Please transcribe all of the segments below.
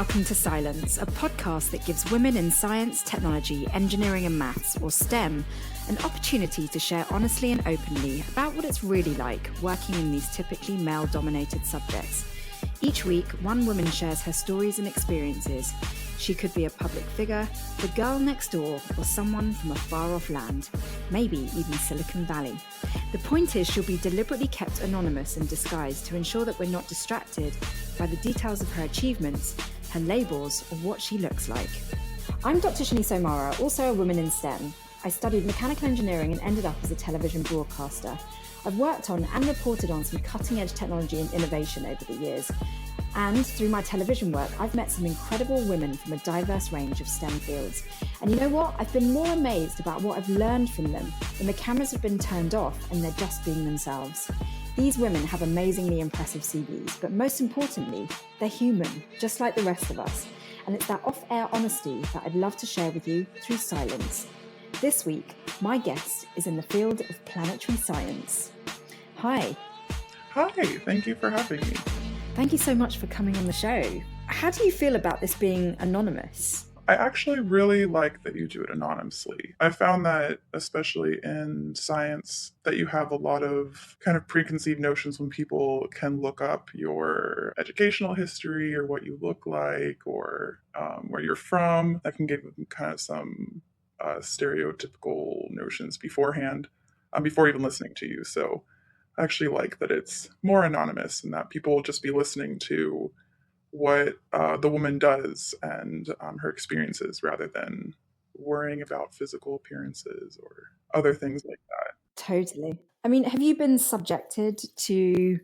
welcome to Scilence, a podcast that gives women in science, technology, engineering and maths, or STEM, an opportunity to share honestly and openly about what it's really like working in these typically male-dominated subjects. Each week, one woman shares her stories and experiences. She could be a public figure, the girl next door, or someone from a far-off land, maybe even Silicon Valley. The point is she'll be deliberately kept anonymous and disguised to ensure that we're not distracted by the details of her achievements, her labels, or what she looks like. I'm Dr. Shalini Samara, also a woman in STEM. I studied mechanical engineering and ended up as a television broadcaster. I've worked on and reported on some cutting-edge technology and innovation over the years. And through my television work, I've met some incredible women from a diverse range of STEM fields. And you know what? I've been more amazed about what I've learned from them when the cameras have been turned off and they're just being themselves. These women have amazingly impressive CVs, but most importantly, they're human, just like the rest of us. And it's that off-air honesty that I'd love to share with you through Scilence. This week, my guest is in the field of planetary science. Hi. Hi, thank you for having me. Thank you so much for coming on the show. How do you feel about this being anonymous? I actually really like that you do it anonymously. I found that, especially in science, that you have a lot of kind of preconceived notions when people can look up your educational history or what you look like or where you're from. That can give them kind of some stereotypical notions beforehand, before even listening to you. So I actually like that it's more anonymous and that people will just be listening to what the woman does and her experiences rather than worrying about physical appearances or other things like that. Totally. I mean, have you been subjected to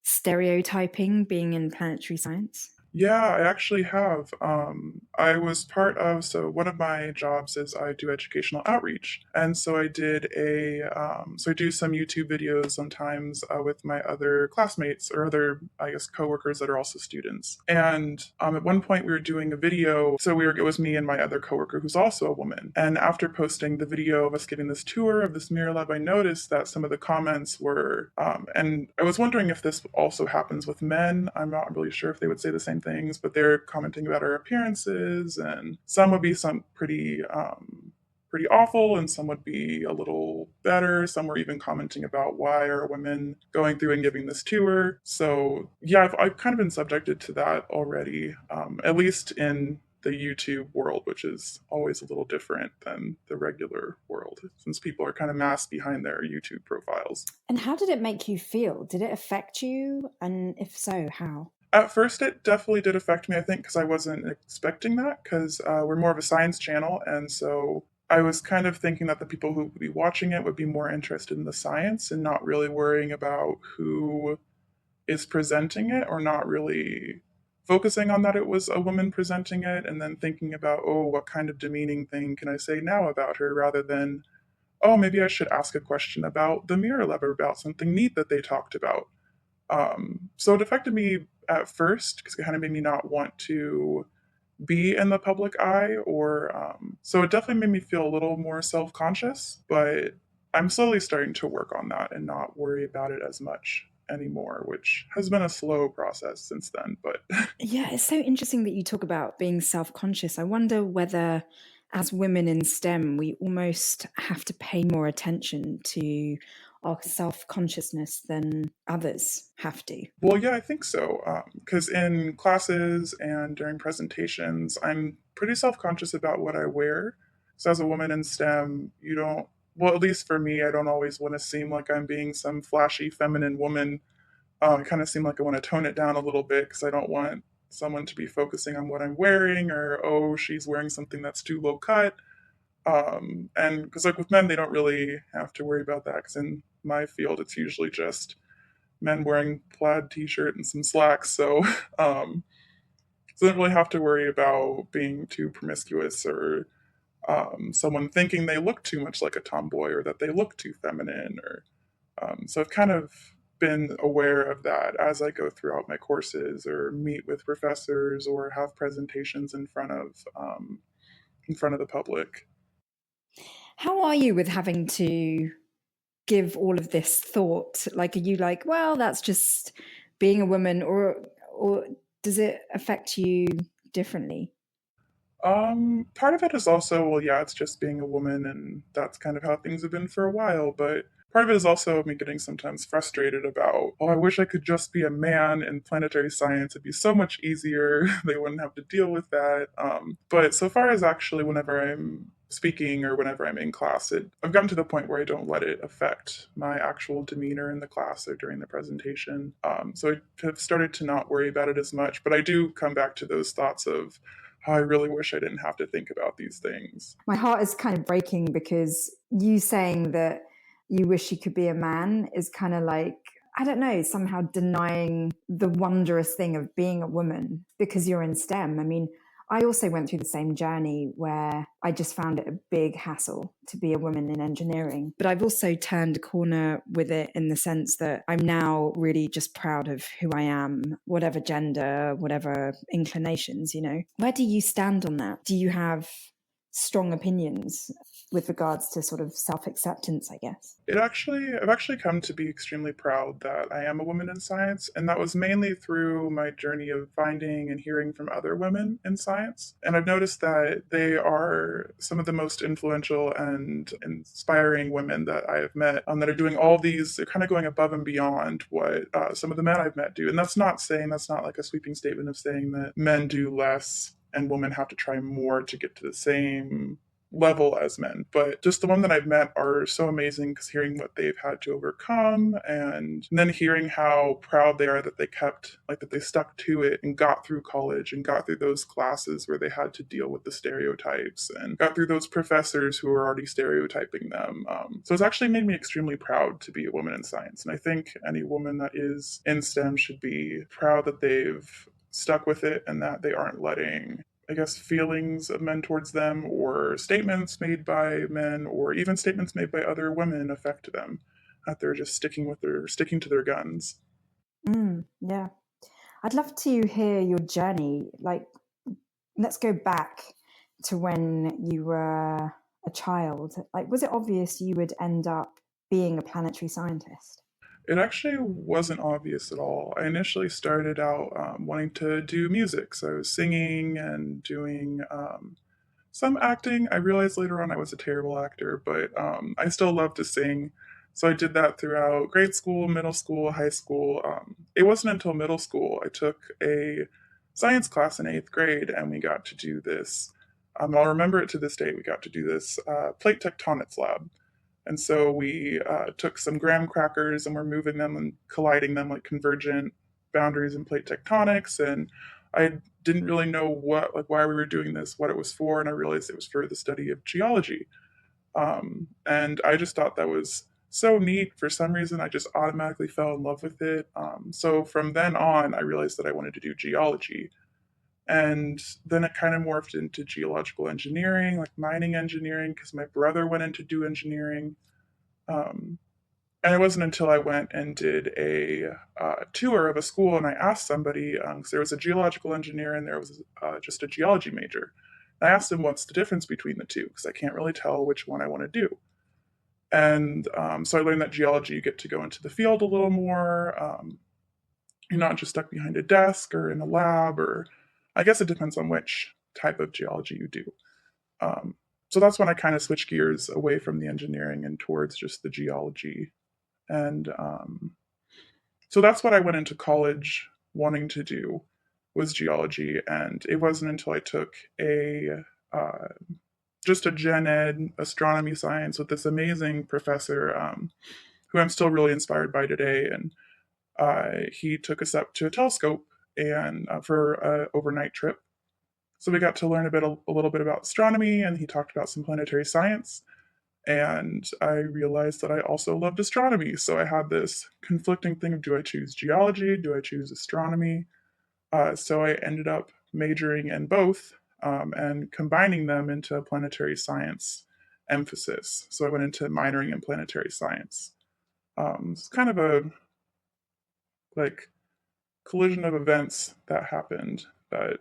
stereotyping being in planetary science? Yeah, I actually have. I was part of, so one of my jobs is I do educational outreach. And so I so I do some YouTube videos sometimes with my other classmates or other, I guess, coworkers that are also students. And at one point we were doing a video. So it was me and my other coworker who's also a woman. And after posting the video of us giving this tour of this mirror lab, I noticed that some of the comments were, and I was wondering if this also happens with men. I'm not really sure if they would say the same things, but they're commenting about our appearances, and some would be pretty awful, and some would be a little better. Some were even commenting about why are women going through and giving this tour. So yeah, I've kind of been subjected to that already, at least in the YouTube world, which is always a little different than the regular world, since people are kind of masked behind their YouTube profiles. And how did it make you feel? Did it affect you? And if so, how? At first, it definitely did affect me, I think, because I wasn't expecting that, because we're more of a science channel. And so I was kind of thinking that the people who would be watching it would be more interested in the science and not really worrying about who is presenting it, or not really focusing on that it was a woman presenting it, and then thinking about, oh, what kind of demeaning thing can I say now about her, rather than, oh, maybe I should ask a question about the mirror lab or about something neat that they talked about. So it affected me at first because it kind of made me not want to be in the public eye, or so it definitely made me feel a little more self-conscious, but I'm slowly starting to work on that and not worry about it as much anymore, which has been a slow process since then. But Yeah, it's so interesting that you talk about being self-conscious. I wonder whether as women in STEM, we almost have to pay more attention to our self-consciousness than others have to. Well, yeah, I think so. Because in classes and during presentations, I'm pretty self-conscious about what I wear. So as a woman in STEM, you don't, well, at least for me, I don't always want to seem like I'm being some flashy feminine woman. I kind of seem like I want to tone it down a little bit because I don't want someone to be focusing on what I'm wearing, or, oh, she's wearing something that's too low cut. And because like with men, they don't really have to worry about that, because in my field, it's usually just men wearing plaid t-shirt and some slacks. So, so they don't really have to worry about being too promiscuous, or someone thinking they look too much like a tomboy, or that they look too feminine. Or so I've kind of been aware of that as I go throughout my courses, or meet with professors, or have presentations in front of the public. How are you with having to give all of this thought? Like, are you like, well, that's just being a woman, or does it affect you differently? Part of it is also, well, yeah, it's just being a woman, and that's kind of how things have been for a while. But part of it is also me getting sometimes frustrated about, oh, I wish I could just be a man in planetary science. It'd be so much easier. They wouldn't have to deal with that. But so far as actually, whenever I'm speaking or whenever I'm in class, I've gotten to the point where I don't let it affect my actual demeanor in the class or during the presentation. So I have started to not worry about it as much, but I do come back to those thoughts of, how I really wish I didn't have to think about these things. My heart is kind of breaking because you saying that you wish you could be a man is kind of like, I don't know, somehow denying the wondrous thing of being a woman because you're in STEM. I mean, I also went through the same journey where I just found it a big hassle to be a woman in engineering. But I've also turned a corner with it in the sense that I'm now really just proud of who I am, whatever gender, whatever inclinations, you know. Where do you stand on that? Do you have strong opinions with regards to sort of self-acceptance, I guess? I've actually come to be extremely proud that I am a woman in science, and that was mainly through my journey of finding and hearing from other women in science. And I've noticed that they are some of the most influential and inspiring women that I have met, that are doing all these, they're kind of going above and beyond what some of the men I've met do. And that's not like a sweeping statement of saying that men do less and women have to try more to get to the same level as men, but just the one that I've met are so amazing because hearing what they've had to overcome and then hearing how proud they are that that they stuck to it and got through college and got through those classes where they had to deal with the stereotypes and got through those professors who were already stereotyping them. So it's actually made me extremely proud to be a woman in science. And I think any woman that is in STEM should be proud that they've stuck with it and that they aren't letting, I guess, feelings of men towards them or statements made by men or even statements made by other women affect them. That they're just sticking to their guns. Yeah. I'd love to hear your journey. Like, let's go back to when you were a child. Like, was it obvious you would end up being a planetary scientist? It actually wasn't obvious at all. I initially started out wanting to do music, so I was singing and doing some acting. I realized later on I was a terrible actor, but I still love to sing. So I did that throughout grade school, middle school, high school. It wasn't until middle school I took a science class in eighth grade and we got to do this. I'll remember it to this day. We got to do this plate tectonics lab. And so we took some graham crackers and we're moving them and colliding them like convergent boundaries in plate tectonics. And I didn't really know why we were doing this, what it was for, and I realized it was for the study of geology. And I just thought that was so neat. For some reason, I just automatically fell in love with it. So from then on, I realized that I wanted to do geology. And then it kind of morphed into geological engineering, like mining engineering, because my brother went in to do engineering. Um, and it wasn't until I went and did a tour of a school and I asked somebody, because there was a geological engineer and there was just a geology major. And I asked him, what's the difference between the two? Because I can't really tell which one I want to do. And so I learned that geology, you get to go into the field a little more. You're not just stuck behind a desk or in a lab, or I guess it depends on which type of geology you do. Um, so that's when I kind of switched gears away from the engineering and towards just the geology. And so that's what I went into college wanting to do, was geology. And it wasn't until I took a just a gen ed astronomy science with this amazing professor who I'm still really inspired by today. And he took us up to a telescope and for an overnight trip. So we got to learn a little bit about astronomy, and he talked about some planetary science. And I realized that I also loved astronomy. So I had this conflicting thing of, do I choose geology? Do I choose astronomy? So I ended up majoring in both and combining them into a planetary science emphasis. So I went into minoring in planetary science. It's kind of a like collision of events that happened that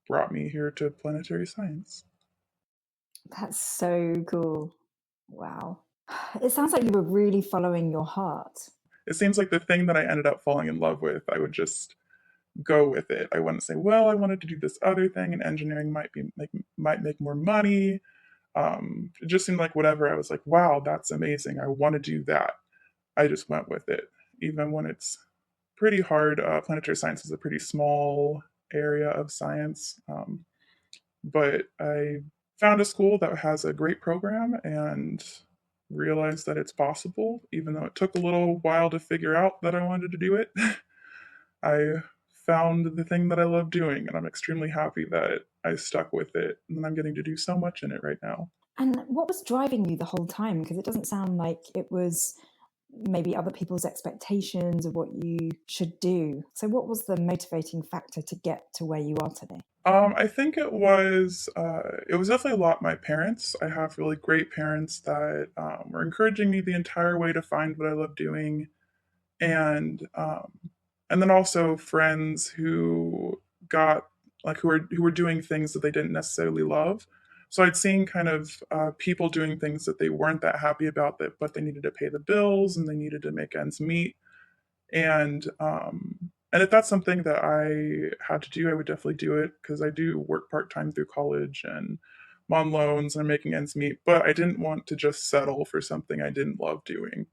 brought me here to planetary science. That's so cool. Wow. It sounds like you were really following your heart. It seems like the thing that I ended up falling in love with, I would just go with it. I wouldn't say, well, I wanted to do this other thing, and engineering might make more money. It just seemed like whatever. I was like, wow, that's amazing. I want to do that. I just went with it, even when it's pretty hard. Planetary science is a pretty small area of science, but I found a school that has a great program and realized that it's possible, even though it took a little while to figure out that I wanted to do it. I found the thing that I love doing, and I'm extremely happy that I stuck with it, and I'm getting to do so much in it right now. And what was driving you the whole time? Because it doesn't sound like it was maybe other people's expectations of what you should do. So, what was the motivating factor to get to where you are today? I think it was definitely a lot my parents. I have really great parents that were encouraging me the entire way to find what I love doing, and um, and then also friends who got who were doing things that they didn't necessarily love. So I'd seen kind of people doing things that they weren't that happy about, that but they needed to pay the bills and they needed to make ends meet, and if that's something that I had to do, I would definitely do it, because I do work part time through college and I'm on loans and I'm making ends meet. But I didn't want to just settle for something I didn't love doing.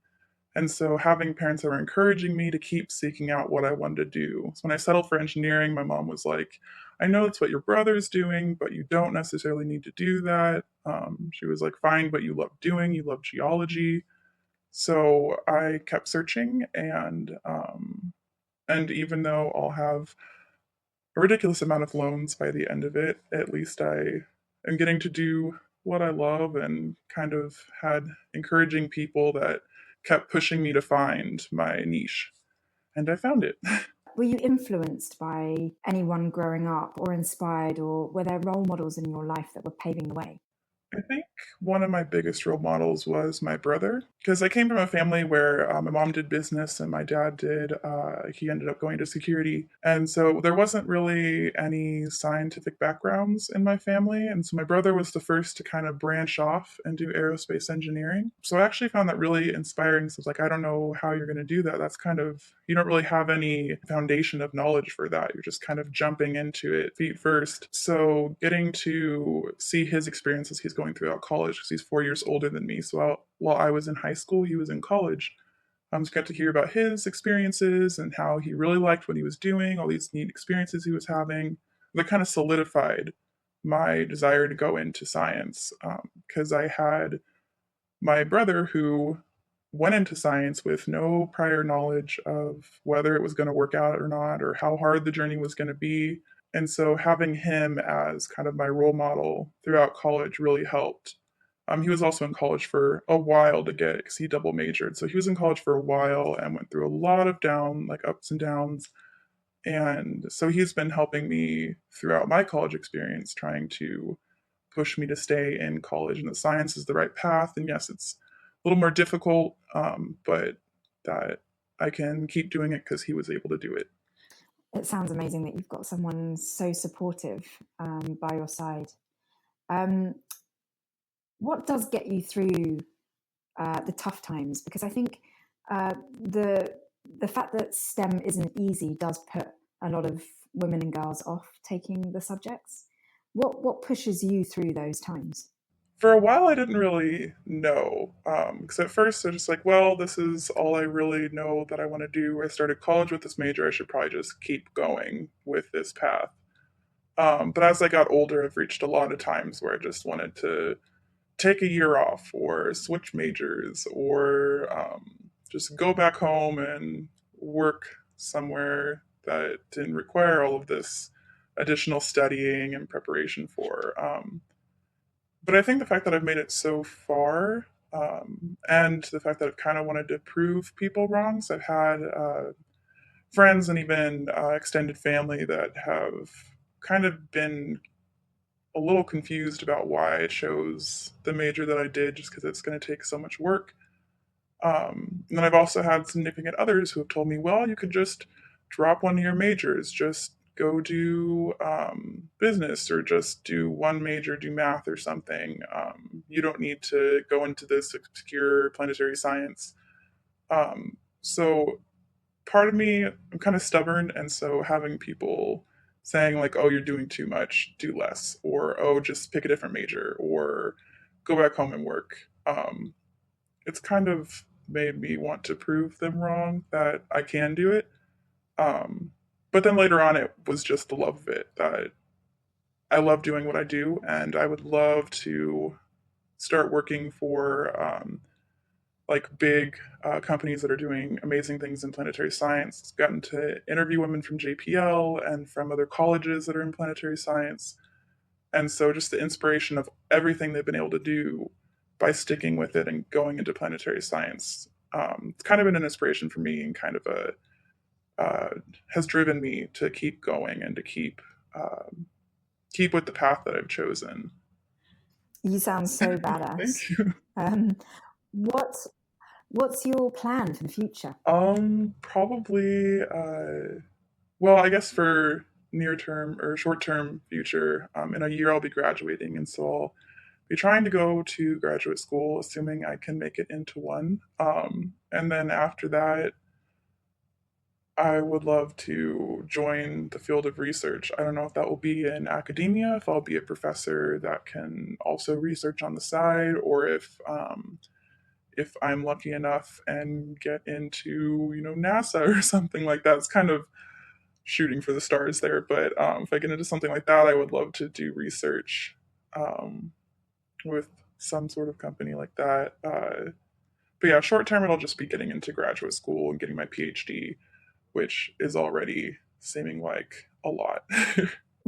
And so having parents that were encouraging me to keep seeking out what I wanted to do. So when I settled for engineering, my mom was like, I know that's what your brother's doing, but you don't necessarily need to do that. She was like, find what you love doing. You love geology. So I kept searching, and even though I'll have a ridiculous amount of loans by the end of it, at least I am getting to do what I love, and kind of had encouraging people that kept pushing me to find my niche. And I found it. Were you influenced by anyone growing up or inspired, or were there role models in your life that were paving the way? I think one of my biggest role models was my brother, because I came from a family where my mom did business and my dad did. He ended up going to security, and so there wasn't really any scientific backgrounds in my family. And so my brother was the first to kind of branch off and do aerospace engineering. So I actually found that really inspiring. So it's like, I don't know how you're going to do that. That's kind of, you don't really have any foundation of knowledge for that. You're just kind of jumping into it feet first. So getting to see his experiences he's going throughout college, because he's 4 years older than me. So while I was in high school, he was in college. Just got to hear about his experiences and how he really liked what he was doing, all these neat experiences he was having. That kind of solidified my desire to go into science, because I had my brother who went into science with no prior knowledge of whether it was going to work out or not, or how hard the journey was going to be. And so having him as kind of my role model throughout college really helped. He was also in college for a while to get, because he double majored. So he was in college for a while and went through a lot of ups and downs. And so he's been helping me throughout my college experience, trying to push me to stay in college, and that science is the right path. And yes, it's a little more difficult, but that I can keep doing it because he was able to do it. It sounds amazing that you've got someone so supportive by your side. Um, what does get you through the tough times? Because I think uh, the the fact that STEM isn't easy does put a lot of women and girls off taking the subjects. What pushes you through those times? For a while, I didn't really know, because at first I was just like, well, this is all I really know that I want to do. I started college with this major. I should probably just keep going with this path. But as I got older, I've reached a lot of times where I just wanted to take a year off or switch majors, or just go back home and work somewhere that didn't require all of this additional studying and preparation for. But I think the fact that I've made it so far, and the fact that I've kind of wanted to prove people wrong, so I've had friends and even extended family that have kind of been a little confused about why I chose the major that I did, just because it's going to take so much work. And then I've also had significant others who have told me, well, you could just drop one of your majors, just go do business, or just do one major, do math or something. You don't need to go into this obscure planetary science. So part of me, I'm kind of stubborn, and so having people saying like, "Oh, you're doing too much, do less," or "Oh, just pick a different major," or "Go back home and work." It's kind of made me want to prove them wrong that I can do it. Um, but then later on, it was just the love of it that I love doing what I do, and I would love to start working for like big companies that are doing amazing things in planetary science. Gotten to interview women from JPL and from other colleges that are in planetary science. And so just the inspiration of everything they've been able to do by sticking with it and going into planetary science. It's kind of been an inspiration for me and kind of a uh, has driven me to keep going and to keep with the path that I've chosen. You sound so Thank badass. you. Um, what what's your plan for the future? Probably well, I guess for near term or short term future, in a year I'll be graduating, and so I'll be trying to go to graduate school, assuming I can make it into one. And then after that, I would love to join the field of research. I don't know if that will be in academia, if I'll be a professor that can also research on the side, or if I'm lucky enough and get into NASA or something like that. It's kind of shooting for the stars there. But if I get into something like that, I would love to do research um, with some sort of company like that. But yeah, short term, it'll just be getting into graduate school and getting my PhD, which is already seeming like a lot.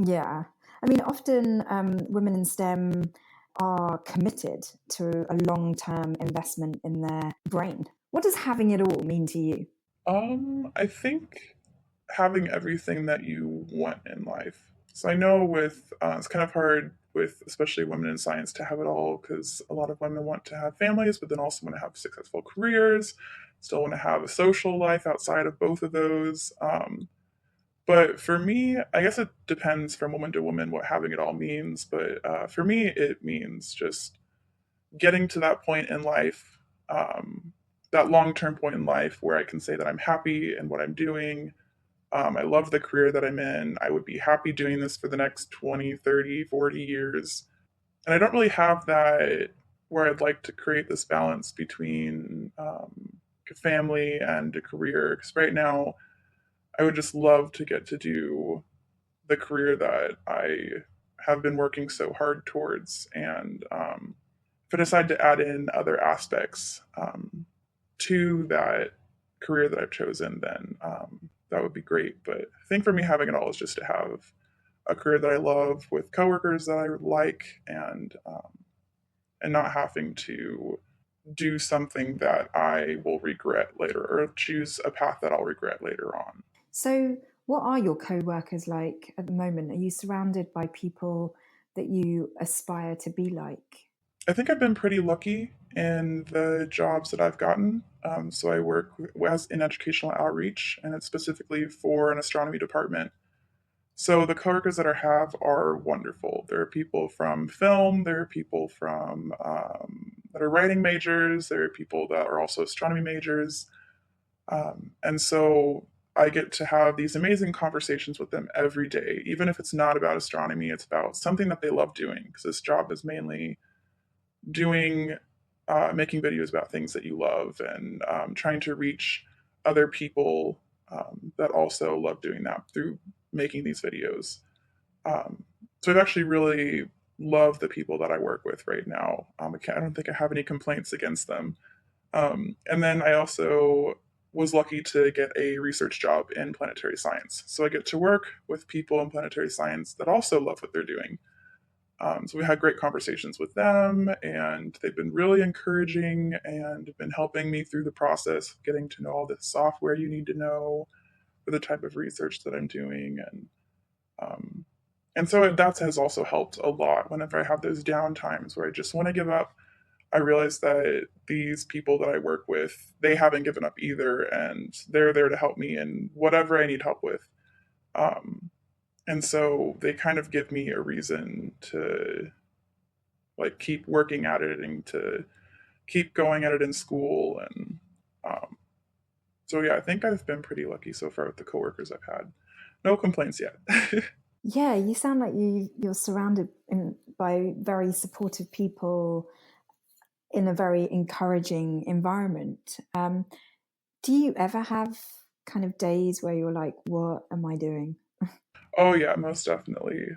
Yeah. I mean, often women in STEM are committed to a long term investment in their brain. What does having it all mean to you? I think having everything that you want in life. So I know with it's kind of hard with especially women in science to have it all because a lot of women want to have families, but then also want to have successful careers, still want to have a social life outside of both of those. But for me, I guess it depends from woman to woman what having it all means. But for me, it means just getting to that point in life, that long term point in life where I can say that I'm happy in what I'm doing. I love the career that I'm in. I would be happy doing this for the next 20, 30, 40 years. And I don't really have that where I'd like to create this balance between a family and a career. Because right now, I would just love to get to do the career that I have been working so hard towards. And if I decide to add in other aspects to that career that I've chosen, then that would be great. But I think for me, having it all is just to have a career that I love with coworkers that I like, and not having to do something that I will regret later or choose a path that I'll regret later on. So, what are your co workers like at the moment? Are you surrounded by people that you aspire to be like? I think I've been pretty lucky in the jobs that I've gotten. So I work as in educational outreach, and it's specifically for an astronomy department. So the coworkers that I have are wonderful. There are people from film. There are people from that are writing majors. There are people that are also astronomy majors, and so I get to have these amazing conversations with them every day. Even if it's not about astronomy, it's about something that they love doing. Because this job is mainly doing making videos about things that you love and trying to reach other people that also love doing that through making these videos. So I've actually really loved the people that I work with right now. I don't think I have any complaints against them. And then I also was lucky to get a research job in planetary science. So I get to work with people in planetary science that also love what they're doing. So we had great conversations with them, and they've been really encouraging and have been helping me through the process of getting to know all the software you need to know for the type of research that I'm doing, um, and so that has also helped a lot. Whenever I have those down times where I just want to give up, I realize that these people that I work with, they haven't given up either, and they're there to help me in whatever I need help with. Um, and so they kind of give me a reason to like keep working at it and to keep going at it in school, and um, So yeah, I think I've been pretty lucky so far with the coworkers I've had. No complaints yet. Yeah, you sound like you're surrounded by very supportive people in a very encouraging environment. Do you ever have kind of days where you're like, what am I doing? Oh yeah, most definitely.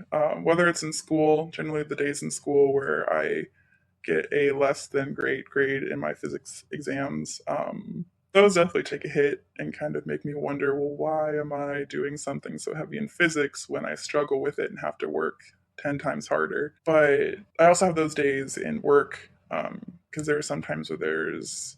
Whether it's in school, generally the days in school where I get a less than great grade in my physics exams, those definitely take a hit and kind of make me wonder, well, why am I doing something so heavy in physics when I struggle with it and have to work 10 times harder? But I also have those days in work because there are some times where there's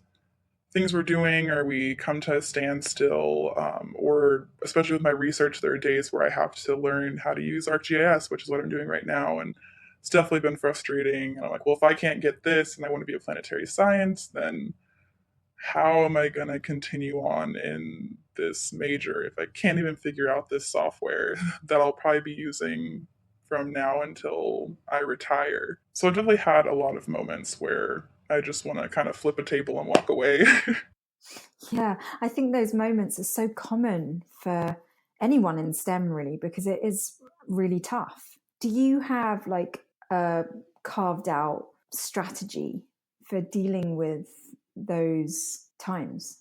things we're doing or we come to a standstill, or especially with my research, there are days where I have to learn how to use ArcGIS, which is what I'm doing right now. And it's definitely been frustrating. And I'm like, well, if I can't get this and I want to be a planetary science, then how am I going to continue on in this major if I can't even figure out this software that I'll probably be using from now until I retire? So I've definitely had a lot of moments where I just want to kind of flip a table and walk away. Yeah, I think those moments are so common for anyone in STEM, really, because it is really tough. Do you have like a carved out strategy for dealing with those times?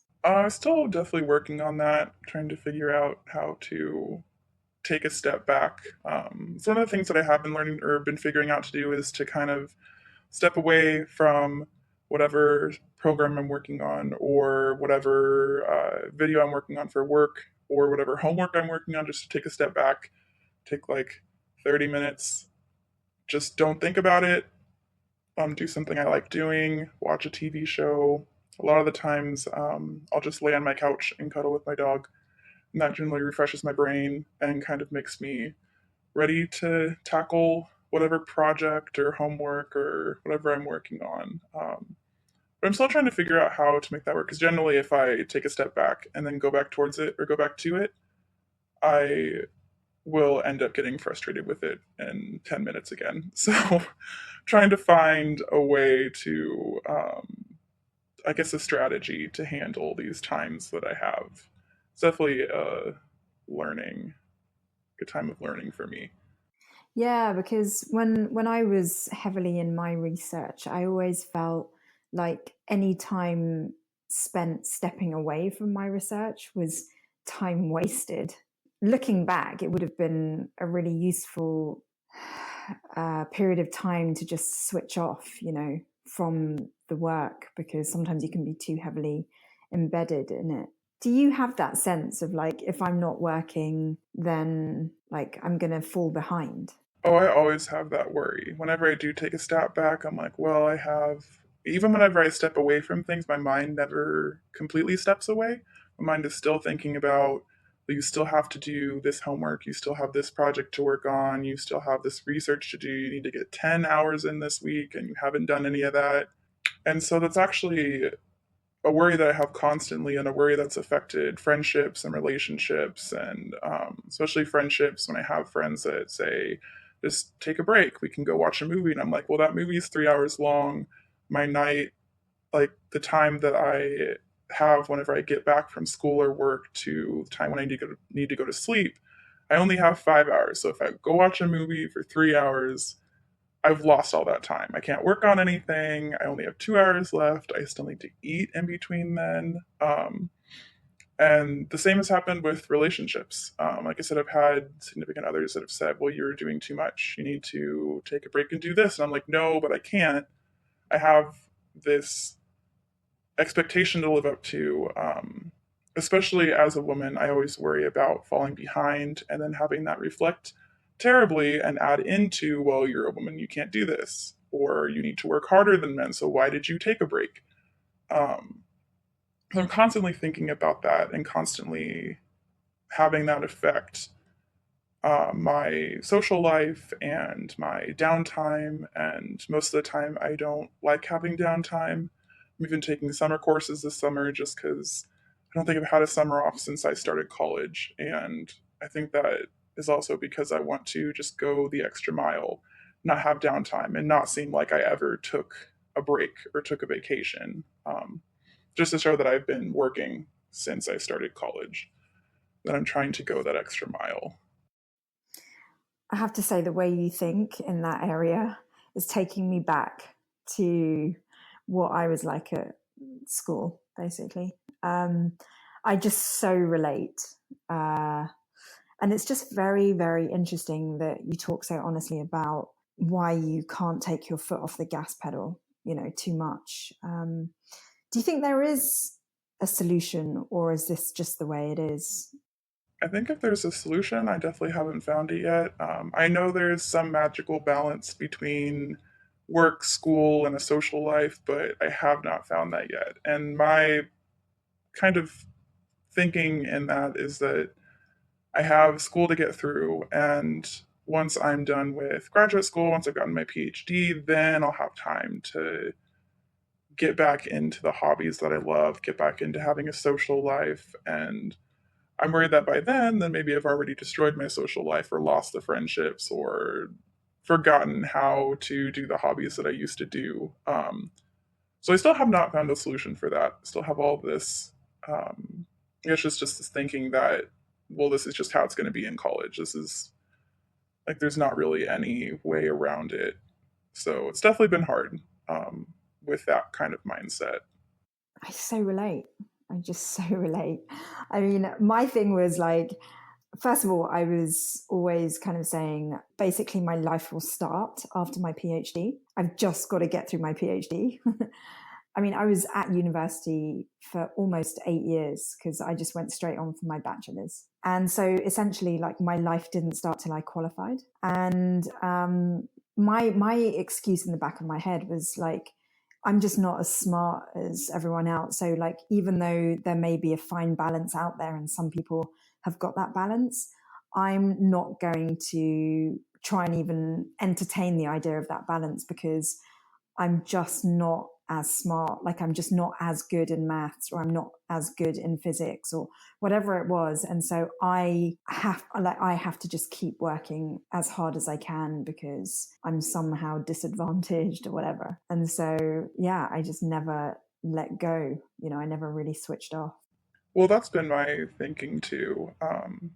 Still definitely working on that, trying to figure out how to take a step back. So one of the things that I have been learning or been figuring out to do is to kind of step away from whatever program I'm working on or whatever video I'm working on for work or whatever homework I'm working on, just to take a step back, take like 30 minutes, just don't think about it, do something I like doing, watch a TV show. A lot of the times, I'll just lay on my couch and cuddle with my dog, and that generally refreshes my brain and kind of makes me ready to tackle whatever project or homework or whatever I'm working on. But I'm still trying to figure out how to make that work because generally, if I take a step back and then go back towards it or go back to it, I will end up getting frustrated with it in 10 minutes again. So, trying to find a way to, I guess, a strategy to handle these times that I have. It's definitely learning, a time of learning for me. Yeah, because when I was heavily in my research, I always felt like any time spent stepping away from my research was time wasted. Looking back, it would have been a really useful period of time to just switch off, from the work because sometimes you can be too heavily embedded in it. Do you have that sense of like, if I'm not working, then like I'm going to fall behind? Oh, I always have that worry. Whenever I do take a step back, I'm like, well, I have, even whenever I step away from things, my mind never completely steps away. My mind is still thinking about, well, you still have to do this homework, you still have this project to work on, you still have this research to do, you need to get 10 hours in this week, and you haven't done any of that. And so that's actually a worry that I have constantly and a worry that's affected friendships and relationships, and especially friendships when I have friends that say, just take a break, we can go watch a movie. And I'm like, well, that movie is 3 hours long. My night, like the time that I have whenever I get back from school or work to the time when I need to go to sleep, I only have 5 hours. So if I go watch a movie for 3 hours, I've lost all that time. I can't work on anything. I only have 2 hours left. I still need to eat in between then. And the same has happened with relationships. Like I said, I've had significant others that have said, well, you're doing too much. You need to take a break and do this. And I'm like, no, but I can't. I have this expectation to live up to. Especially as a woman, I always worry about falling behind and then having that reflect terribly and add into, well, you're a woman, you can't do this, or you need to work harder than men, so why did you take a break? Um, so I'm constantly thinking about that and constantly having that affect my social life and my downtime. And most of the time, I don't like having downtime. I'm even taking summer courses this summer just because I don't think I've had a summer off since I started college. And I think that is also because I want to just go the extra mile, not have downtime, and not seem like I ever took a break or took a vacation, just to show that I've been working since I started college, that I'm trying to go that extra mile. I have to say, the way you think in that area is taking me back to what I was like at school, basically. I just so relate. Uh, and it's just very, very interesting that you talk so honestly about why you can't take your foot off the gas pedal, too much. Do you think there is a solution, or is this just the way it is? I think if there's a solution, I definitely haven't found it yet. I know there's some magical balance between work, school, and a social life, but I have not found that yet. And my kind of thinking in that is that I have school to get through, and once I'm done with graduate school, once I've gotten my PhD, then I'll have time to get back into the hobbies that I love, get back into having a social life. And I'm worried that by then maybe I've already destroyed my social life or lost the friendships or forgotten how to do the hobbies that I used to do. So I still have not found a solution for that. I still have all this. It's just this thinking that, well, this is just how it's going to be in college. This is like there's not really any way around it. So it's definitely been hard with that kind of mindset. I so relate. I just so relate. I mean, my thing was like, first of all, I was always kind of saying, basically, my life will start after my PhD. I've just got to get through my PhD. I mean, I was at university for almost 8 years because I just went straight on for my bachelor's. And so essentially, like, my life didn't start till I qualified. And my excuse in the back of my head was like, I'm just not as smart as everyone else. So, like, even though there may be a fine balance out there and some people have got that balance, I'm not going to try and even entertain the idea of that balance because I'm just not as smart. Like, I'm just not as good in maths, or I'm not as good in physics, or whatever it was. And so I have to just keep working as hard as I can because I'm somehow disadvantaged or whatever. And so, yeah, I just never let go. I never really switched off. Well, that's been my thinking too.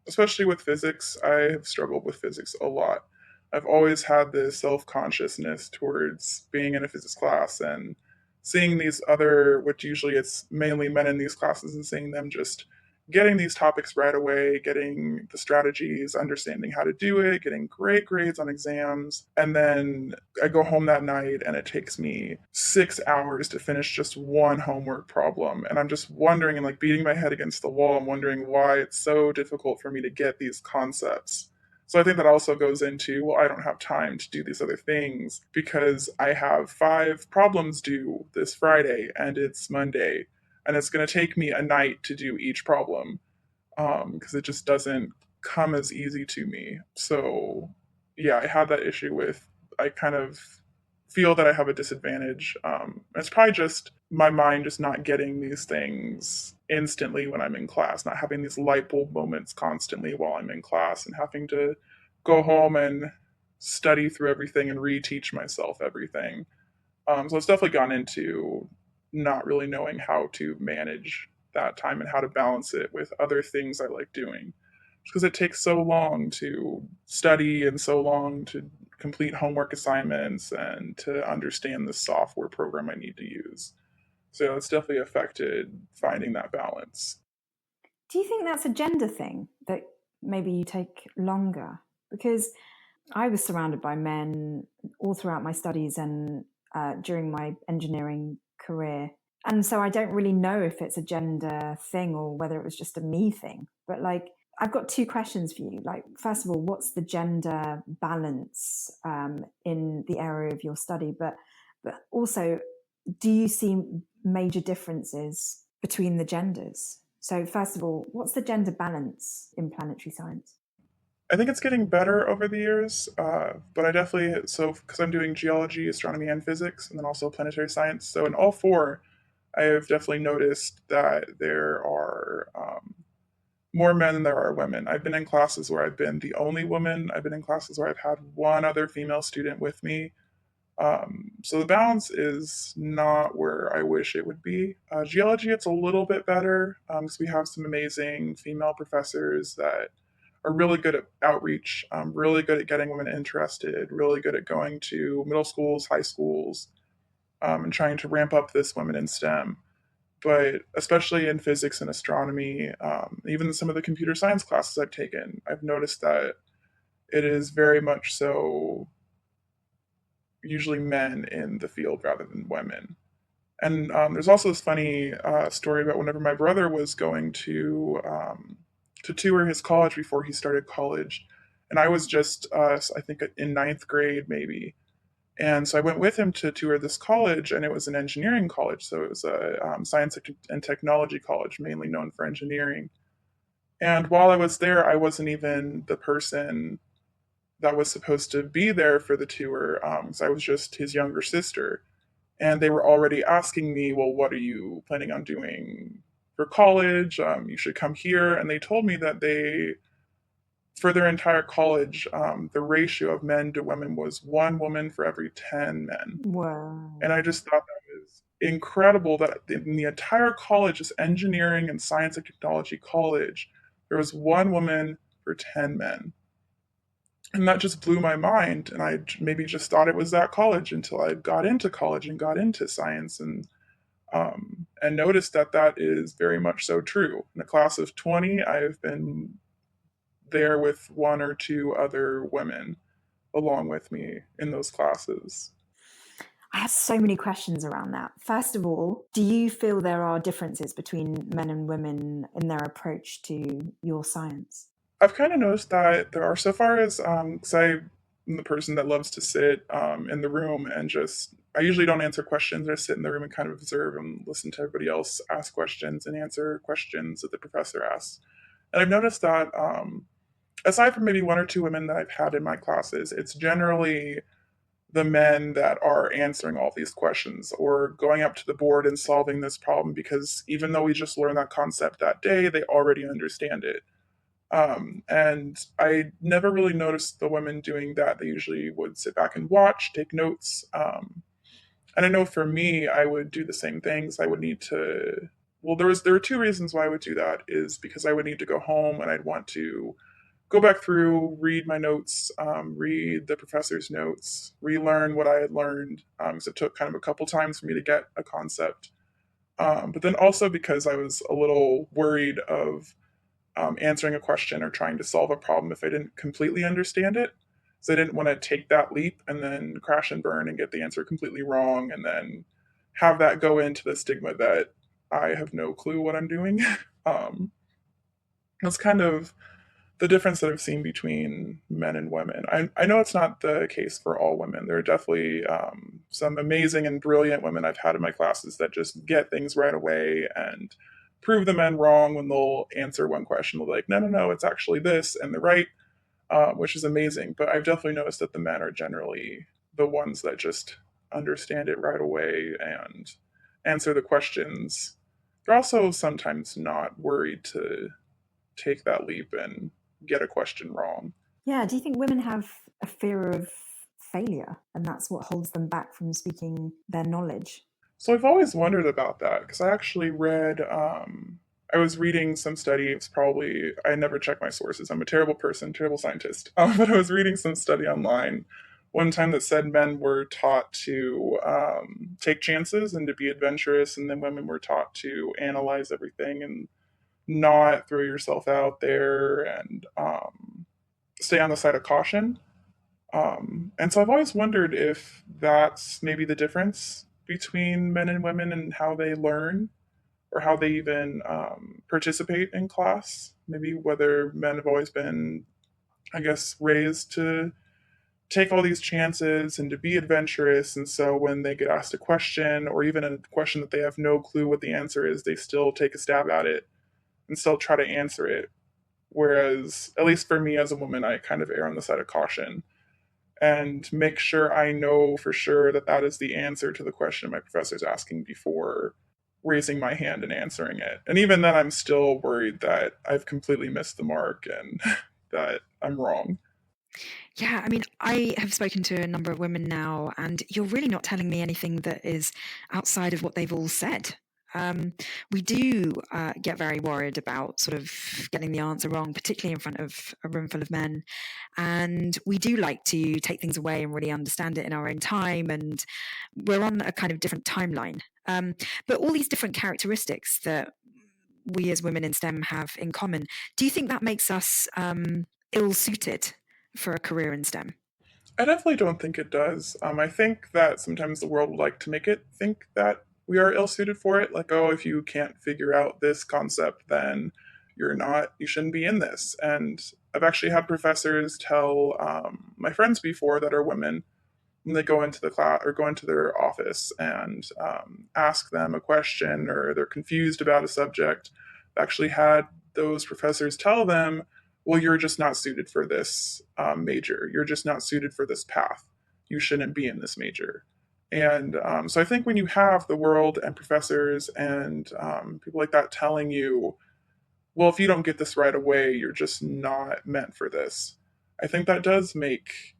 Especially with physics, I have struggled with physics a lot. I've always had this self consciousness towards being in a physics class and seeing these other, which usually it's mainly men in these classes, and seeing them just getting these topics right away, getting the strategies, understanding how to do it, getting great grades on exams. And then I go home that night and it takes me 6 hours to finish just one homework problem. And I'm just wondering and like beating my head against the wall. I'm wondering why it's so difficult for me to get these concepts. So I think that also goes into, well, I don't have time to do these other things because I have 5 problems due this Friday and it's Monday. And it's going to take me a night to do each problem because it just doesn't come as easy to me. So, yeah, I had that issue with, I kind of feel that I have a disadvantage. It's probably just my mind just not getting these things instantly when I'm in class, not having these light bulb moments constantly while I'm in class and having to go home and study through everything and reteach myself everything. So it's definitely gone into not really knowing how to manage that time and how to balance it with other things I like doing. Because it takes so long to study and so long to complete homework assignments and to understand the software program I need to use. So it's definitely affected finding that balance. Do you think that's a gender thing, that maybe you take longer? Because I was surrounded by men all throughout my studies and during my engineering career. And so I don't really know if it's a gender thing or whether it was just a me thing. But like, I've got 2 questions for you. Like, first of all, what's the gender balance in the area of your study? But also, do you see major differences between the genders? So, first of all, what's the gender balance in planetary science? I think it's getting better over the years, but I definitely, so because I'm doing geology, astronomy, and physics, and then also planetary science. So in all 4, I have definitely noticed that there are more men than there are women. I've been in classes where I've been the only woman. I've been in classes where I've had one other female student with me. So the balance is not where I wish it would be. Geology, it's a little bit better because we have some amazing female professors that are really good at outreach, really good at getting women interested, really good at going to middle schools, high schools, and trying to ramp up this women in STEM. But especially in physics and astronomy, even some of the computer science classes I've taken, I've noticed that it is very much so usually men in the field rather than women. And there's also this funny story about whenever my brother was going to tour his college before he started college, and I was just I think in ninth grade maybe, and so I went with him to tour this college, and it was an engineering college, so it was a science and technology college, mainly known for engineering. And while I was there, I wasn't even the person that was supposed to be there for the tour, so I was just his younger sister, and they were already asking me, well, what are you planning on doing for college? You should come here. And they told me that for their entire college, the ratio of men to women was one woman for every 10 men. And Wow. I just thought that was incredible that in the entire college, this engineering and science and technology college, there was one woman for 10 men. And that just blew my mind. And I maybe just thought it was that college until I got into college and got into science and noticed that that is very much so true. In a class of 20, I've been there with one or two other women along with me in those classes. I have so many questions around that. First of all, do you feel there are differences between men and women in their approach to your science? I've kind of noticed that there are, so far as, because I'm the person that loves to sit in the room and just, I usually don't answer questions. I sit in the room and kind of observe and listen to everybody else ask questions and answer questions that the professor asks. And I've noticed that aside from maybe one or two women that I've had in my classes, it's generally the men that are answering all these questions or going up to the board and solving this problem because even though we just learned that concept that day, they already understand it. And I never really noticed the women doing that. They usually would sit back and watch, take notes. And I know for me, I would do the same things. I would need to. Well, there were two reasons why I would do that. Is because I would need to go home and I'd want to go back through, read my notes, read the professor's notes, relearn what I had learned. So it took kind of a couple times for me to get a concept. But then also because I was a little worried of answering a question or trying to solve a problem if I didn't completely understand it. So I didn't want to take that leap and then crash and burn and get the answer completely wrong and then have that go into the stigma that I have no clue what I'm doing. um, that's kind of the difference that I've seen between men and women. I know it's not the case for all women. There are definitely some amazing and brilliant women I've had in my classes that just get things right away and prove the men wrong when they'll answer one question. They'll be like, no, no, no, it's actually this, and they're right, which is amazing. But I've definitely noticed that the men are generally the ones that just understand it right away and answer the questions. They're also sometimes not worried to take that leap and get a question wrong. Yeah, do you think women have a fear of failure and that's what holds them back from speaking their knowledge? So I've always wondered about that because I actually read, I was reading some study. It's probably, I never check my sources. I'm a terrible person, terrible scientist. But I was reading some study online one time that said men were taught to take chances and to be adventurous, and then women were taught to analyze everything and not throw yourself out there and stay on the side of caution. And so I've always wondered if that's maybe the difference between men and women and how they learn or how they even participate in class. Maybe whether men have always been, I guess, raised to take all these chances and to be adventurous. And so when they get asked a question or even a question that they have no clue what the answer is, they still take a stab at it and still try to answer it. Whereas, at least for me as a woman, I kind of err on the side of caution and make sure I know for sure that that is the answer to the question my professor is asking before raising my hand and answering it. And even then, I'm still worried that I've completely missed the mark and that I'm wrong. Yeah, I mean, I have spoken to a number of women now, and you're really not telling me anything that is outside of what they've all said. We do get very worried about sort of getting the answer wrong, particularly in front of a room full of men. And we do like to take things away and really understand it in our own time. And we're on a kind of different timeline. But all these different characteristics that we as women in STEM have in common, do you think that makes us ill suited for a career in STEM? I definitely don't think it does. I think that sometimes the world would like to make it think that we are ill suited for it. Like, oh, if you can't figure out this concept, then you shouldn't be in this. And I've actually had professors tell my friends before that are women when they go into the class or go into their office and ask them a question or they're confused about a subject. I've actually had those professors tell them, well, you're just not suited for this major. You're just not suited for this path. You shouldn't be in this major. And so I think when you have the world and professors and people like that telling you, well, if you don't get this right away, you're just not meant for this. I think that does make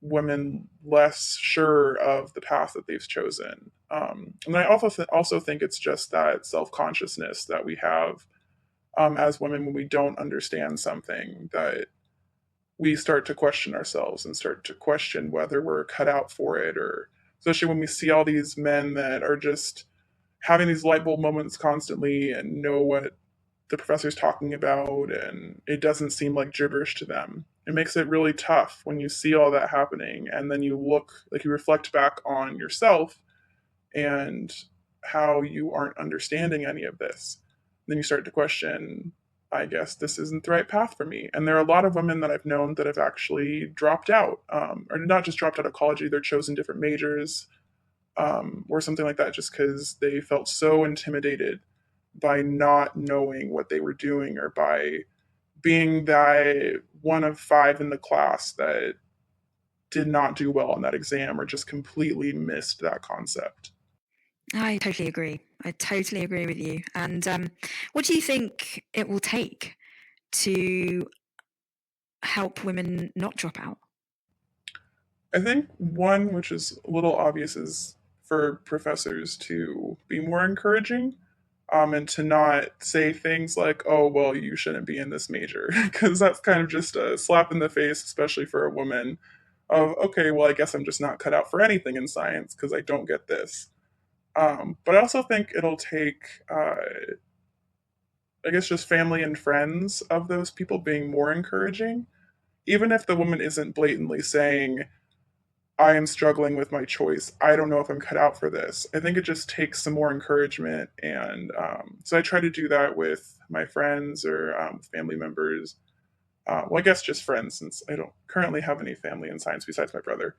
women less sure of the path that they've chosen. And I also think it's just that self consciousness that we have as women when we don't understand something that we start to question ourselves and start to question whether we're cut out for it, or especially when we see all these men that are just having these light bulb moments constantly and know what the professor's talking about and it doesn't seem like gibberish to them. It makes it really tough when you see all that happening and then you reflect back on yourself and how you aren't understanding any of this. Then you start to question, I guess this isn't the right path for me. And there are a lot of women that I've known that have actually dropped out, or not just dropped out of college, either chosen different majors or something like that, just because they felt so intimidated by not knowing what they were doing or by being that one of five in the class that did not do well on that exam or just completely missed that concept. I totally agree. I totally agree with you. And what do you think it will take to help women not drop out? I think one, which is a little obvious, is for professors to be more encouraging and to not say things like, oh, well, you shouldn't be in this major, because that's kind of just a slap in the face, especially for a woman, of, okay, well, I guess I'm just not cut out for anything in science because I don't get this. But I also think it'll take, I guess, just family and friends of those people being more encouraging, even if the woman isn't blatantly saying, I am struggling with my choice. I don't know if I'm cut out for this. I think it just takes some more encouragement. And so I try to do that with my friends or family members. Well, I guess just friends, since I don't currently have any family in science besides my brother.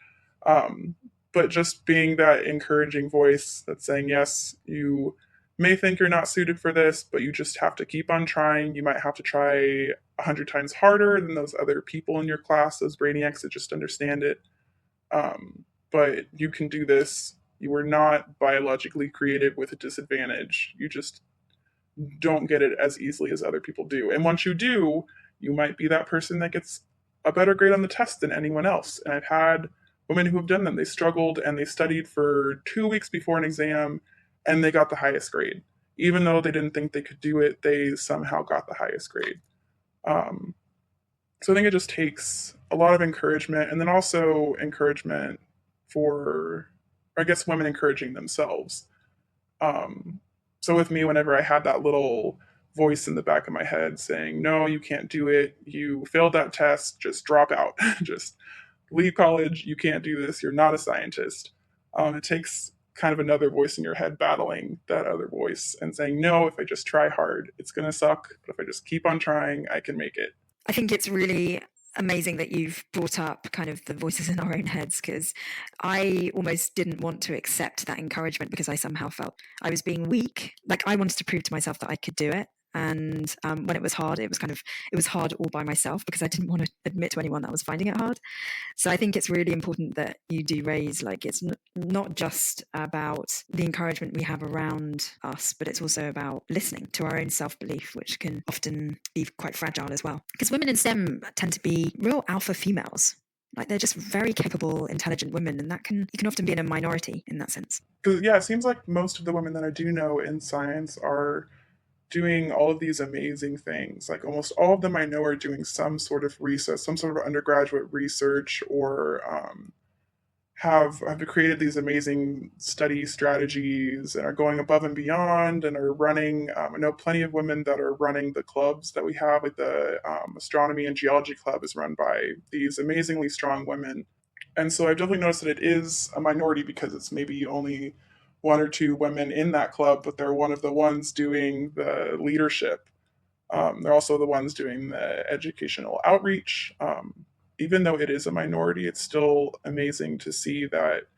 Um, but just being that encouraging voice that's saying, yes, you may think you're not suited for this, but you just have to keep on trying. You might have to try 100 times harder than those other people in your class, those brainiacs that just understand it. But you can do this. You were not biologically created with a disadvantage. You just don't get it as easily as other people do. And once you do, you might be that person that gets a better grade on the test than anyone else. And I've had women who have done them. They struggled and they studied for 2 weeks before an exam and they got the highest grade. Even though they didn't think they could do it, they somehow got the highest grade. Um, so I think it just takes a lot of encouragement and then also encouragement for, I guess, women encouraging themselves. Um, so with me, whenever I had that little voice in the back of my head saying, no, you can't do it. You failed that test. Just drop out. Just leave college. You can't do this. You're not a scientist. It takes kind of another voice in your head battling that other voice and saying, no, if I just try hard, it's going to suck. But if I just keep on trying, I can make it. I think it's really amazing that you've brought up kind of the voices in our own heads, because I almost didn't want to accept that encouragement because I somehow felt I was being weak. Like I wanted to prove to myself that I could do it. And when it was hard, it was hard all by myself because I didn't want to admit to anyone that I was finding it hard. So I think it's really important that you do raise, like, it's not just about the encouragement we have around us, but it's also about listening to our own self-belief, which can often be quite fragile as well. Because women in STEM tend to be real alpha females. Like, they're just very capable, intelligent women, and you can often be in a minority in that sense. Because, yeah, it seems like most of the women that I do know in science are doing all of these amazing things. Like almost all of them I know are doing some sort of research, some sort of undergraduate research, or have created these amazing study strategies and are going above and beyond and are running. I know plenty of women that are running the clubs that we have, like the astronomy and geology club is run by these amazingly strong women. And so I've definitely noticed that it is a minority because it's maybe only one or two women in that club, but they're one of the ones doing the leadership. They're also the ones doing the educational outreach. Even though it is a minority, it's still amazing to see that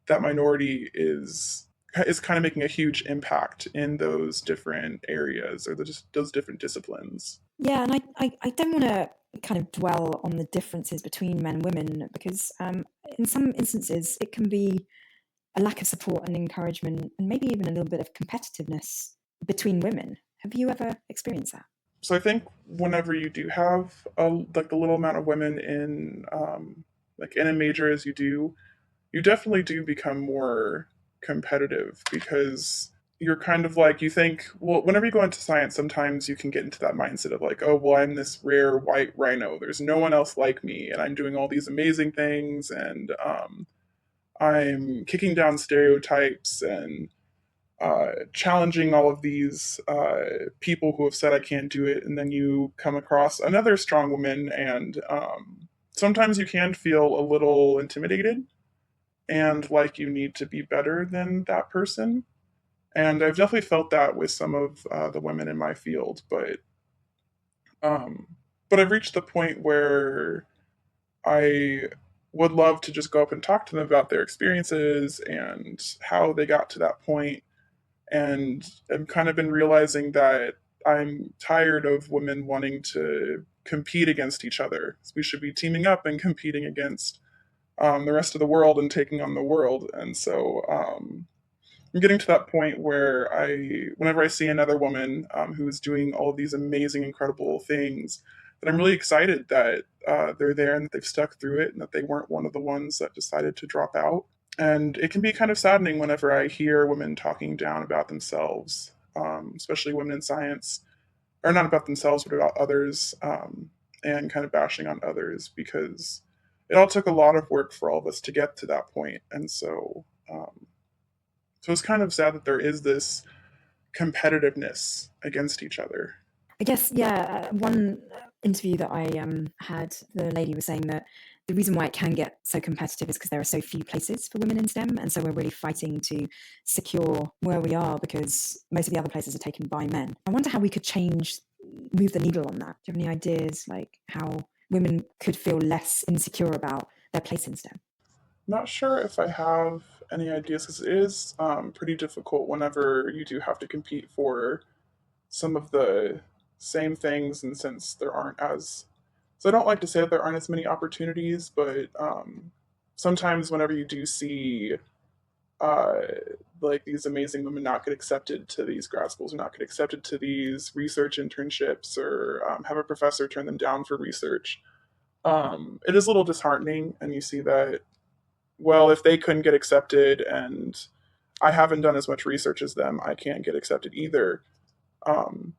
that minority is kind of making a huge impact in those different areas or those different disciplines. Yeah, and I don't want to kind of dwell on the differences between men and women because in some instances it can be a lack of support and encouragement and maybe even a little bit of competitiveness between women. Have you ever experienced that? So I think whenever you do have like the little amount of women in like in a major as you do, you definitely do become more competitive because you're kind of like you think, well, whenever you go into science sometimes you can get into that mindset of like, oh well, I'm this rare white rhino, there's no one else like me and I'm doing all these amazing things and I'm kicking down stereotypes and challenging all of these people who have said I can't do it, and then you come across another strong woman, and sometimes you can feel a little intimidated and like you need to be better than that person. And I've definitely felt that with some of the women in my field, um, but I've reached the point where I would love to just go up and talk to them about their experiences and how they got to that point and I've kind of been realizing that I'm tired of women wanting to compete against each other. We should be teaming up and competing against the rest of the world and taking on the world. And so I'm getting to that point where whenever I see another woman who is doing all of these amazing, incredible things, that I'm really excited that they're there and that they've stuck through it and that they weren't one of the ones that decided to drop out. And it can be kind of saddening whenever I hear women talking down about themselves, especially women in science, or not about themselves, but about others, and kind of bashing on others because it all took a lot of work for all of us to get to that point. And so it's kind of sad that there is this competitiveness against each other. I guess, yeah. One interview that I had, the lady was saying that the reason why it can get so competitive is because there are so few places for women in STEM, and so we're really fighting to secure where we are because most of the other places are taken by men. I wonder how we could move the needle on that. Do you have any ideas, like how women could feel less insecure about their place in STEM? Not sure if I have any ideas because it is pretty difficult whenever you do have to compete for some of the same things, and since there aren't as so I don't like to say that there aren't as many opportunities, but sometimes whenever you do see uh, like these amazing women not get accepted to these grad schools or not get accepted to these research internships or have a professor turn them down for research, it is a little disheartening. And you see that, well, if they couldn't get accepted and I haven't done as much research as them, I can't get accepted either. Um,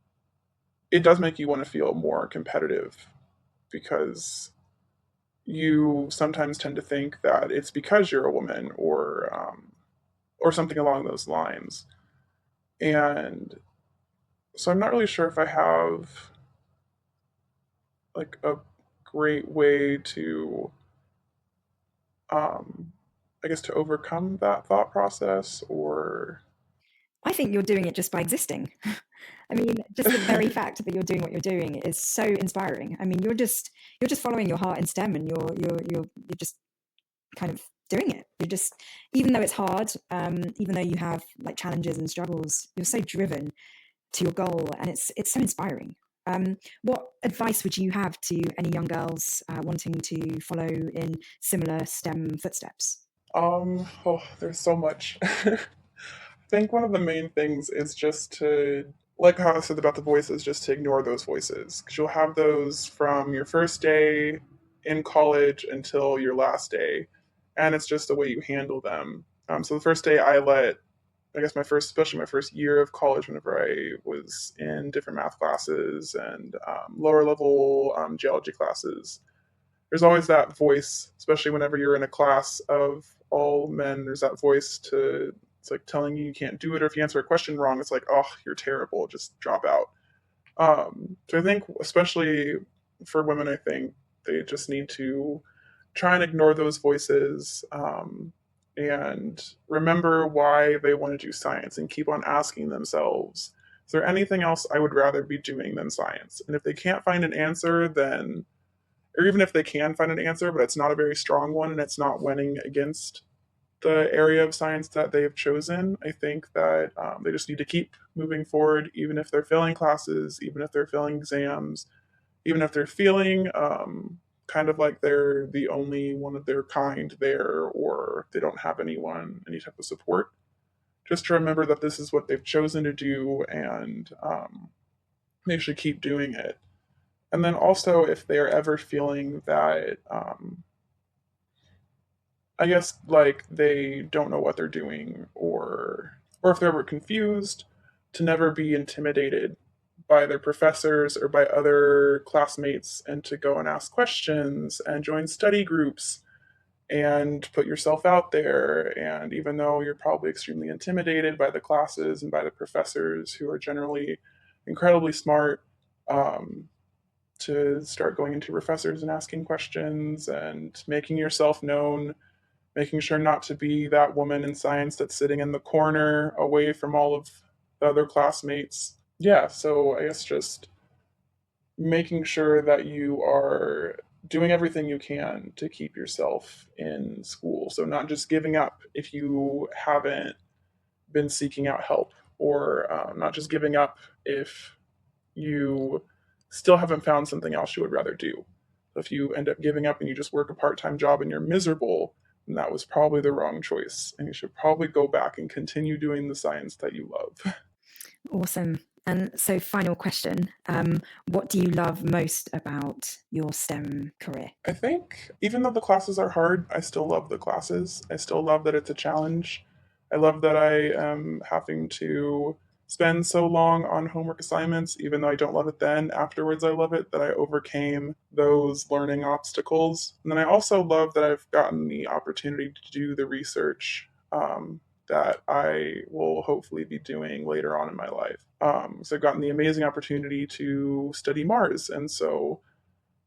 it does make you want to feel more competitive because you sometimes tend to think that it's because you're a woman or something along those lines. And so I'm not really sure if I have like a great way to um, I guess to overcome that thought process or I think you're doing it just by existing. I mean, just the very fact that you're doing what you're doing is so inspiring. I mean, you're just following your heart in STEM, and you're just kind of doing it. You're just, even though it's hard, even though you have like challenges and struggles, you're so driven. to your goal, and it's so inspiring. What advice would you have to any young girls wanting to follow in similar STEM footsteps? There's so much. I think one of the main things is just to, like how I said about the voices, just to ignore those voices. Because you'll have those from your first day in college until your last day. And it's just the way you handle them. So the first day I guess especially my first year of college, whenever I was in different math classes and lower level geology classes, there's always that voice, especially whenever you're in a class of all men, there's that voice it's like telling you can't do it, or if you answer a question wrong, it's like, oh, you're terrible, just drop out. So I think, especially for women, I think they just need to try and ignore those voices, and remember why they want to do science and keep on asking themselves, is there anything else I would rather be doing than science? And if they can't find an answer, then, or even if they can find an answer, but it's not a very strong one and it's not winning against the area of science that they've chosen, I think that they just need to keep moving forward, even if they're failing classes, even if they're failing exams, even if they're feeling kind of like they're the only one of their kind there, or they don't have any type of support. Just to remember that this is what they've chosen to do, and they should keep doing it. And then also, if they're ever feeling that, I guess, like they don't know what they're doing, or if they're ever confused, to never be intimidated by their professors or by other classmates, and to go and ask questions and join study groups and put yourself out there. And even though you're probably extremely intimidated by the classes and by the professors, who are generally incredibly smart, to start going into professors and asking questions and making yourself known, making sure not to be that woman in science that's sitting in the corner away from all of the other classmates. Yeah, so I guess just making sure that you are doing everything you can to keep yourself in school. So not just giving up if you haven't been seeking out help, or not just giving up if you still haven't found something else you would rather do. If you end up giving up and you just work a part-time job and you're miserable, then that was probably the wrong choice. And you should probably go back and continue doing the science that you love. Awesome. And so, final question, what do you love most about your STEM career? I think even though the classes are hard, I still love the classes. I still love that it's a challenge. I love that I am having to spend so long on homework assignments, even though I don't love it then. Afterwards, I love it that I overcame those learning obstacles. And then I also love that I've gotten the opportunity to do the research that I will hopefully be doing later on in my life. So I've gotten the amazing opportunity to study Mars. And so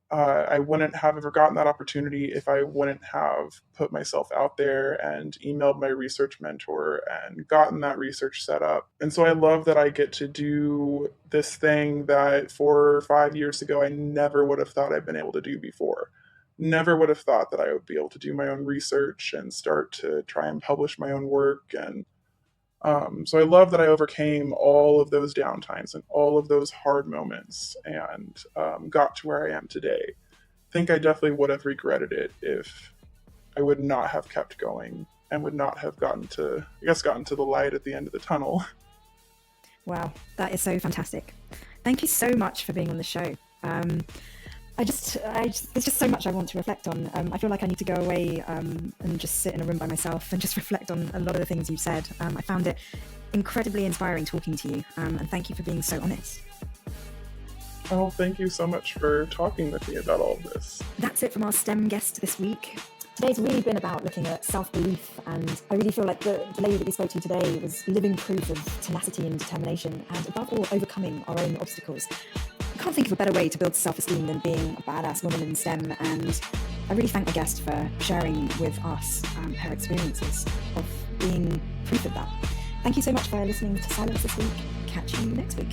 I wouldn't have ever gotten that opportunity if I wouldn't have put myself out there and emailed my research mentor and gotten that research set up. And so I love that I get to do this thing that 4 or 5 years ago I never would have thought I'd been able to do before. Never would have thought that I would be able to do my own research and start to try and publish my own work. And so I love that I overcame all of those downtimes and all of those hard moments, and got to where I am today. I think I definitely would have regretted it if I would not have kept going and would not have gotten to the light at the end of the tunnel. Wow, that is so fantastic. Thank you so much for being on the show. There's just so much I want to reflect on. I feel like I need to go away and just sit in a room by myself and just reflect on a lot of the things you've said. I found it incredibly inspiring talking to you, and thank you for being so honest. Oh, thank you so much for talking with me about all of this. That's it from our STEM guest this week. Today's really been about looking at self-belief, and I really feel like the lady that we spoke to today was living proof of tenacity and determination, and above all, overcoming our own obstacles. I can't think of a better way to build self-esteem than being a badass woman in STEM, and I really thank my guest for sharing with us her experiences of being proof of that. Thank you so much for listening to Scilence this week. Catch you next week.